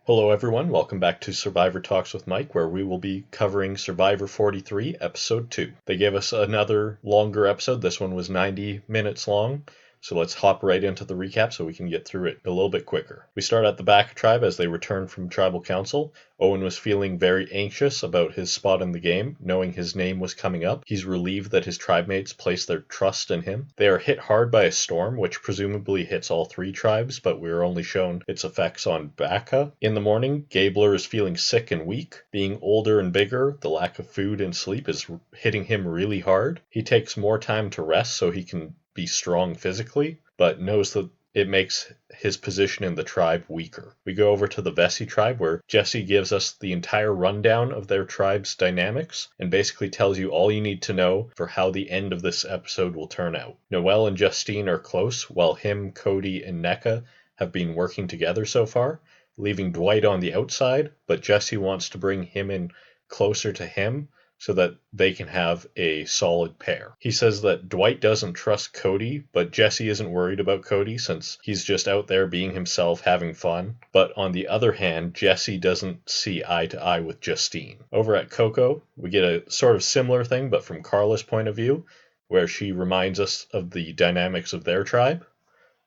Hello, everyone. Welcome back to Survivor Talks with Mike, where we will be covering Survivor 43, Episode 2. They gave us another longer episode. This one was 90 minutes long. So let's hop right into the recap so we can get through it a little bit quicker. We start at the Baka tribe as they return from tribal council. Owen was feeling very anxious about his spot in the game, knowing his name was coming up. He's relieved that his tribe mates placed their trust in him. They are hit hard by a storm, which presumably hits all three tribes, but we are only shown its effects on Baka. In the morning, Gabler is feeling sick and weak. Being older and bigger, the lack of food and sleep is hitting him really hard. He takes more time to rest so he can be strong physically, but knows that it makes his position in the tribe weaker. We go over to the Vesey tribe where Jesse gives us the entire rundown of their tribe's dynamics and basically tells you all you need to know for how the end of this episode will turn out. Noelle and Justine are close, while him, Cody, and Nneka have been working together so far, leaving Dwight on the outside, but Jesse wants to bring him in closer to him so that they can have a solid pair. He says that Dwight doesn't trust Cody, but Jesse isn't worried about Cody since he's just out there being himself, having fun. But on the other hand, Jesse doesn't see eye to eye with Justine. Over at Coco, we get a sort of similar thing, but from Carla's point of view, where she reminds us of the dynamics of their tribe.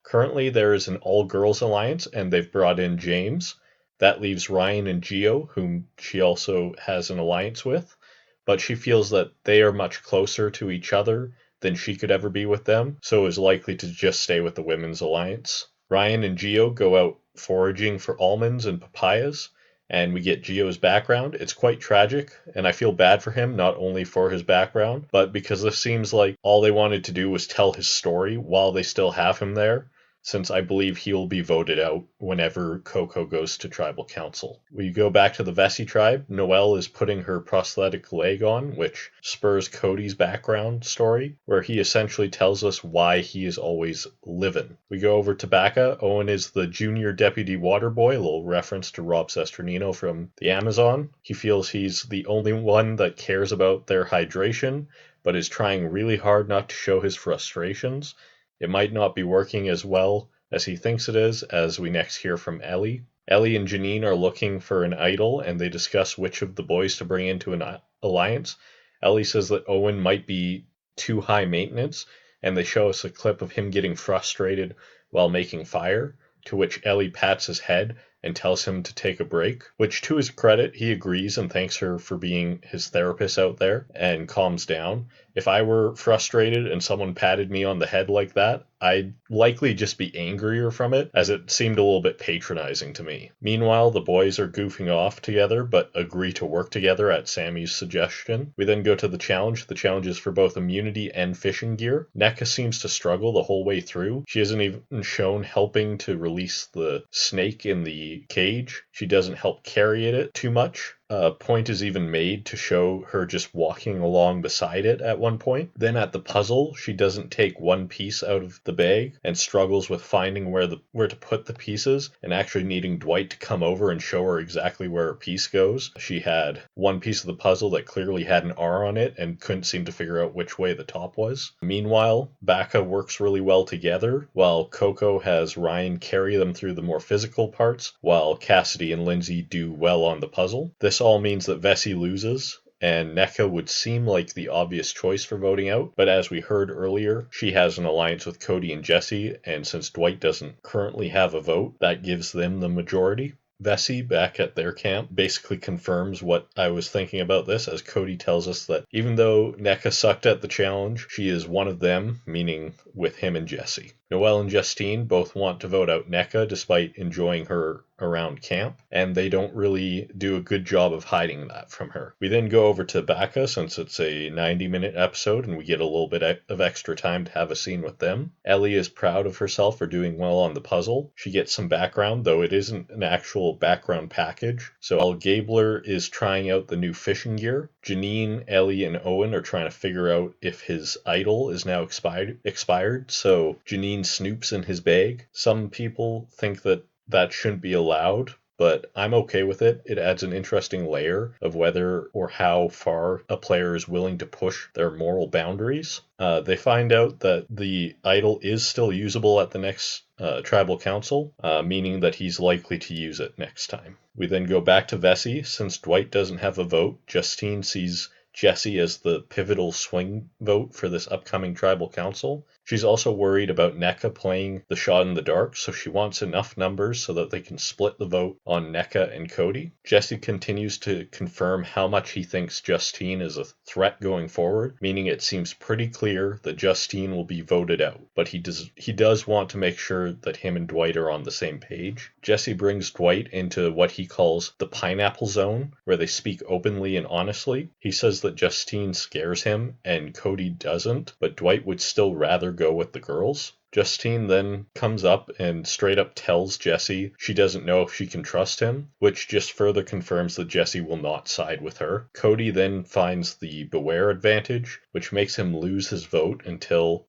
Currently, there is an all-girls alliance, and they've brought in James. That leaves Ryan and Gio, whom she also has an alliance with. But she feels that they are much closer to each other than she could ever be with them, so is likely to just stay with the women's alliance. Ryan and Gio go out foraging for almonds and papayas, and we get Gio's background. It's quite tragic, and I feel bad for him, not only for his background, but because this seems like all they wanted to do was tell his story while they still have him there, since I believe he will be voted out whenever Coco goes to tribal council. We go back to the Vesey tribe. Noelle is putting her prosthetic leg on, which spurs Cody's background story, where he essentially tells us why he is always living. We go over to Baka. Owen is the junior deputy water boy, a little reference to Rob Sesternino from the Amazon. He feels he's the only one that cares about their hydration, but is trying really hard not to show his frustrations. It might not be working as well as he thinks it is, as we next hear from Ellie. Ellie and Janine are looking for an idol, and they discuss which of the boys to bring into an alliance. Ellie says that Owen might be too high maintenance, and they show us a clip of him getting frustrated while making fire, to which Ellie pats his head and tells him to take a break, which to his credit, he agrees and thanks her for being his therapist out there and calms down. If I were frustrated and someone patted me on the head like that, I'd likely just be angrier from it, as it seemed a little bit patronizing to me. Meanwhile, the boys are goofing off together, but agree to work together at Sammy's suggestion. We then go to the challenge. The challenge is for both immunity and fishing gear. Nneka seems to struggle the whole way through. She isn't even shown helping to release the snake in the cage. She doesn't help carry it too much. A point is even made to show her just walking along beside it at one point. Then at the puzzle, she doesn't take one piece out of the bag and struggles with finding where to put the pieces and actually needing Dwight to come over and show her exactly where her piece goes. She had one piece of the puzzle that clearly had an R on it and couldn't seem to figure out which way the top was. Meanwhile, Baka works really well together, while Coco has Ryan carry them through the more physical parts, while Cassidy and Lindsay do well on the puzzle. This all means that Vesey loses, and Nneka would seem like the obvious choice for voting out, but as we heard earlier, she has an alliance with Cody and Jesse, and since Dwight doesn't currently have a vote, that gives them the majority. Vesey, back at their camp, basically confirms what I was thinking about this, as Cody tells us that even though Nneka sucked at the challenge, she is one of them, meaning with him and Jesse. Noelle and Justine both want to vote out Nneka despite enjoying her around camp, and they don't really do a good job of hiding that from her. We then go over to Baka since it's a 90-minute episode and we get a little bit of extra time to have a scene with them. Ellie is proud of herself for doing well on the puzzle. She gets some background, though it isn't an actual background package. So while Gabler is trying out the new fishing gear, Janine, Ellie, and Owen are trying to figure out if his idol is now expired, so Janine snoops in his bag. Some people think that shouldn't be allowed, but I'm okay with it. It adds an interesting layer of whether or how far a player is willing to push their moral boundaries. They find out that the idol is still usable at the next tribal council, meaning that he's likely to use it next time. We then go back to Vesey. Since Dwight doesn't have a vote, Justine sees Jesse as the pivotal swing vote for this upcoming tribal council. She's also worried about NECA playing the shot in the dark, so she wants enough numbers so that they can split the vote on NECA and Cody. Jesse continues to confirm how much he thinks Justine is a threat going forward, meaning it seems pretty clear that Justine will be voted out, but he does want to make sure that him and Dwight are on the same page. Jesse brings Dwight into what he calls the pineapple zone, where they speak openly and honestly. He says that Justine scares him and Cody doesn't, but Dwight would still rather go with the girls. Justine then comes up and straight up tells Jesse she doesn't know if she can trust him, which just further confirms that Jesse will not side with her. Cody then finds the beware advantage, which makes him lose his vote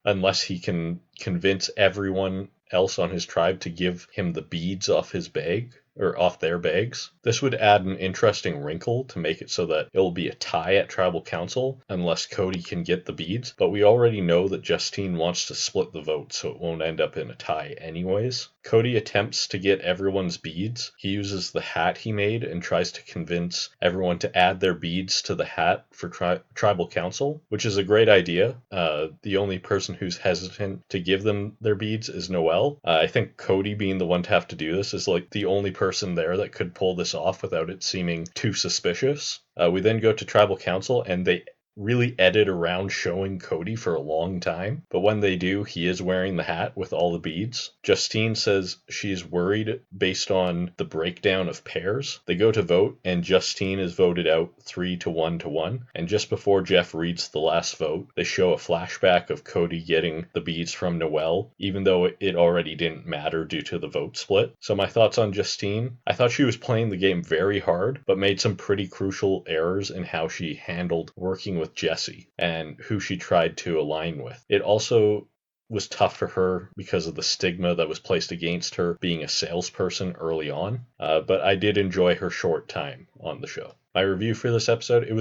unless he can convince everyone else on his tribe to give him the beads off his bag, or off their bags. This would add an interesting wrinkle to make it so that it will be a tie at tribal council unless Cody can get the beads, but we already know that Justine wants to split the vote, so it won't end up in a tie anyways. Cody attempts to get everyone's beads. He uses the hat he made and tries to convince everyone to add their beads to the hat for tribal council, which is a great idea. The only person who's hesitant to give them their beads is Noelle. I think Cody being the one to have to do this is like the only person there that could pull this off without it seeming too suspicious. We then go to tribal council and they really edit around showing Cody for a long time, but when they do, he is wearing the hat with all the beads. Justine says she's worried based on the breakdown of pairs. They go to vote, and Justine is voted out 3-1-1, and just before Jeff reads the last vote, they show a flashback of Cody getting the beads from Noelle, even though it already didn't matter due to the vote split. So my thoughts on Justine: I thought she was playing the game very hard, but made some pretty crucial errors in how she handled working with Jesse and who she tried to align with. It also was tough for her because of the stigma that was placed against her being a salesperson early on, but I did enjoy her short time on the show. My review for this episode: it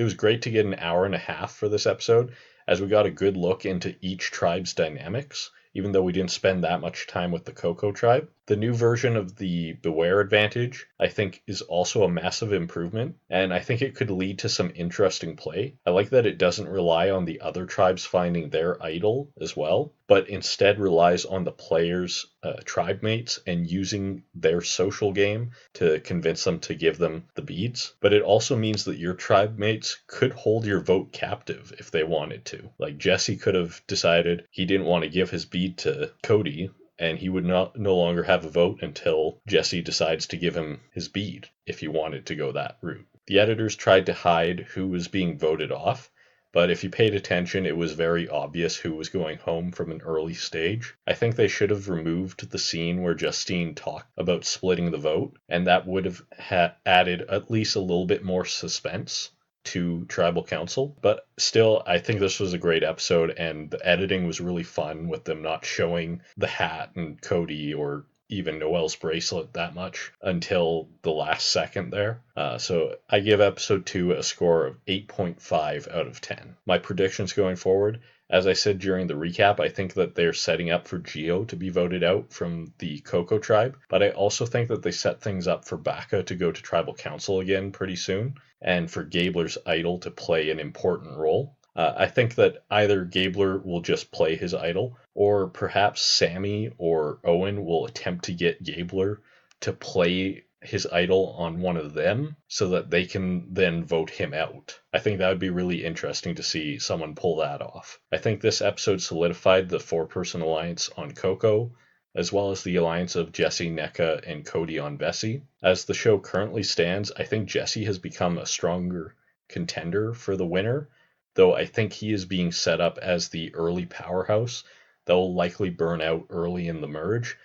was great to get an hour and a half for this episode, as we got a good look into each tribe's dynamics, even though we didn't spend that much time with the Coco tribe. The new version of the Beware advantage, I think, is also a massive improvement, and I think it could lead to some interesting play. I like that it doesn't rely on the other tribes finding their idol as well, but instead relies on the players' tribe mates and using their social game to convince them to give them the beads. But it also means that your tribe mates could hold your vote captive if they wanted to. Like Jesse could have decided he didn't want to give his bead to Cody, and he would no longer have a vote until Jesse decides to give him his bead, if he wanted to go that route. The editors tried to hide who was being voted off, but if you paid attention, it was very obvious who was going home from an early stage. I think they should have removed the scene where Justine talked about splitting the vote, and that would have added at least a little bit more suspense to tribal council. But still, I think this was a great episode, and the editing was really fun with them not showing the hat and Cody or even Noelle's bracelet that much until the last second there. So I give episode 2 a score of 8.5 out of 10. My predictions going forward: as I said during the recap, I think that they're setting up for Geo to be voted out from the Coco tribe, but I also think that they set things up for Baka to go to tribal council again pretty soon, and for Gabler's idol to play an important role. I think that either Gabler will just play his idol, or perhaps Sammy or Owen will attempt to get Gabler to play his idol on one of them so that they can then vote him out. I think that would be really interesting to see someone pull that off. I think this episode solidified the 4-person alliance on Coco, as well as the alliance of Jesse, NECA, and Cody on Vesey. As the show currently stands, I think Jesse has become a stronger contender for the winner, though I think he is being set up as the early powerhouse that will likely burn out early in the merge,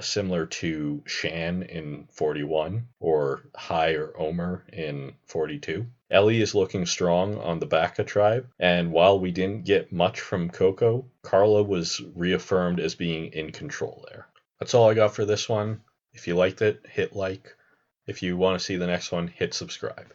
similar to Shan in 41 or Hai or Omer in 42. Ellie is looking strong on the Baka tribe, and while we didn't get much from Coco, Carla was reaffirmed as being in control there. That's all I got for this one. If you liked it, hit like, If you want to see the next one, hit subscribe.